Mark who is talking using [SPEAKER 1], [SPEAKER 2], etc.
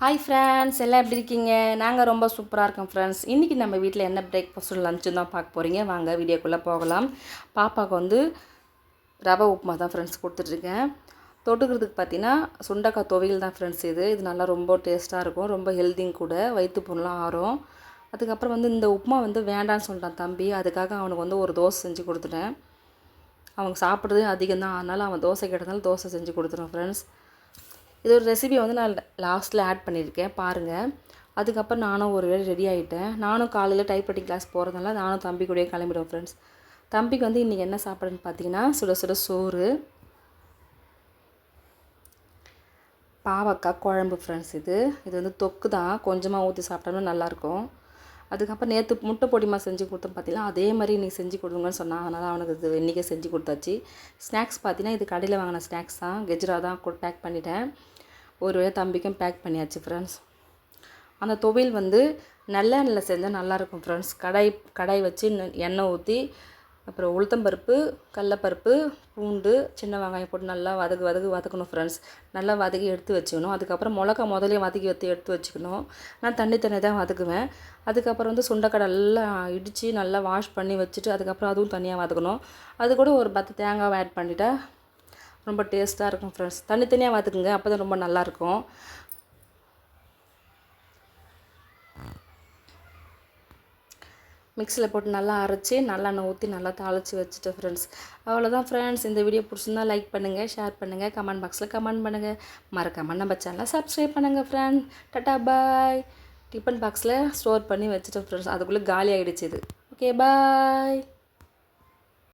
[SPEAKER 1] Hi friends, எல்லாம் எப்படி இருக்கீங்க? நாங்கள் ரொம்ப சூப்பராக இருக்கோம் ஃப்ரெண்ட்ஸ். இன்றைக்கி நம்ம வீட்டில் என்ன பிரேக்ஃபாஸ்ட்டும் லஞ்சும் தான் பார்க்க போகிறீங்க. வாங்க வீடியோக்குள்ளே போகலாம். பாப்பாவுக்கு வந்து ரவை உப்புமா தான் ஃப்ரெண்ட்ஸ் கொடுத்துட்ருக்கேன். தொட்டுக்கிறதுக்கு பார்த்தீங்கன்னா சுண்டக்காய் துவையல் தான் ஃப்ரெண்ட்ஸ். இது நல்லா ரொம்ப டேஸ்ட்டாக இருக்கும், ரொம்ப ஹெல்த்தியும் கூட, வயிற்று புண்ணெலாம் ஆறும். அதுக்கப்புறம் வந்து இந்த உப்புமா வந்து வேண்டான்னு சொல்லிட்டான் தம்பி. அதுக்காக அவனுக்கு வந்து ஒரு தோசை செஞ்சு கொடுத்துட்டேன். அவங்க சாப்பிட்றதே அதிகம் தான், அதனால் அவன் தோசை கேட்டதால தோசை செஞ்சு கொடுத்துருவேன் ஃப்ரெண்ட்ஸ். இது ஒரு ரெசிபியை வந்து நான் லாஸ்ட்டில் ஆட் பண்ணியிருக்கேன் பாருங்கள். அதுக்கப்புறம் நானும் ஒரு வேளை ரெடி ஆகிட்டேன். நானும் காலையில் டைப்ரைட்டிங் கிளாஸ் போகிறதுனால நானும் தம்பி கூடயே கிளம்பிடுவேன் ஃப்ரெண்ட்ஸ். தம்பிக்கு வந்து இன்றைக்கி என்ன சாப்பாடுன்னு பார்த்தீங்கன்னா சுட சுட சோறு, பாவக்காய் குழம்பு ஃப்ரெண்ட்ஸ். இது வந்து தொக்கு தான், கொஞ்சமாக ஊற்றி சாப்பிட்டோம்னா நல்லாயிருக்கும். அதுக்கப்புறம் நேற்று முட்டை பொடிமா செஞ்சு கொடுத்தோம் பார்த்தீங்கன்னா, அதே மாதிரி இன்றைக்கி செஞ்சு கொடுங்கன்னு சொன்னான். அதனால் அவனுக்கு இது இன்றைக்கே செஞ்சு கொடுத்தாச்சு. ஸ்நாக்ஸ் பார்த்தீங்கன்னா இது கடையில் வாங்கின ஸ்நாக்ஸ் தான், கெஜ்ரா தான் பேக் பண்ணிட்டேன். ஒரு வேளை தம்பிக்கும் பேக் பண்ணியாச்சு ஃப்ரெண்ட்ஸ். அந்த துவையல் வந்து நல்லெண்ணெயில் செஞ்சால் நல்லாயிருக்கும் ஃப்ரெண்ட்ஸ். கடாய் வச்சு எண்ணெய் ஊற்றி, அப்புறம் உளுத்தம்பருப்பு, கடலப்பருப்பு, பூண்டு, சின்ன வெங்காயம் போட்டு நல்லா வதக்கணும் ஃப்ரெண்ட்ஸ். நல்லா வதக்கி எடுத்து வச்சுக்கணும். அதுக்கப்புறம் மிளகா முதலே வதக்கி எடுத்து வச்சுக்கணும். நான் தண்ணி தான் வதக்குவேன். அதுக்கப்புறம் வந்து சுண்டைக்கடை எல்லாம் இடித்து நல்லா வாஷ் பண்ணி வச்சுட்டு அதுக்கப்புறம் அதுவும் தனியாக வதக்கணும். அது கூட ஒரு 10 தேங்காவை ஆட் பண்ணிட்டா ரொம்ப டேஸ்ட்டாக இருக்கும் ஃப்ரெண்ட்ஸ். தனித்தனியாக வதக்குங்க, அப்போ தான் ரொம்ப நல்லாயிருக்கும். மிக்ஸியில் போட்டு நல்லா அரைச்சி நல்லெண்ணெய் ஊற்றி நல்லா தாளித்து வச்சுட்டேன் ஃப்ரெண்ட்ஸ். அவ்வளோதான் ஃப்ரெண்ட்ஸ். இந்த வீடியோ பிடிச்சிருந்தா லைக் பண்ணுங்கள், ஷேர் பண்ணுங்கள், கமெண்ட் பாக்ஸில் கமெண்ட் பண்ணுங்கள். மறக்காமல் நம்ம சேனலை சப்ஸ்கிரைப் பண்ணுங்கள் ஃப்ரெண்ட்ஸ். டாட்டா பாய். டிஃபன் பாக்ஸில் ஸ்டோர் பண்ணி வச்சுட்டேன் ஃப்ரெண்ட்ஸ். அதுக்குள்ளே காலி ஆகிடுச்சு இது. Okay bye.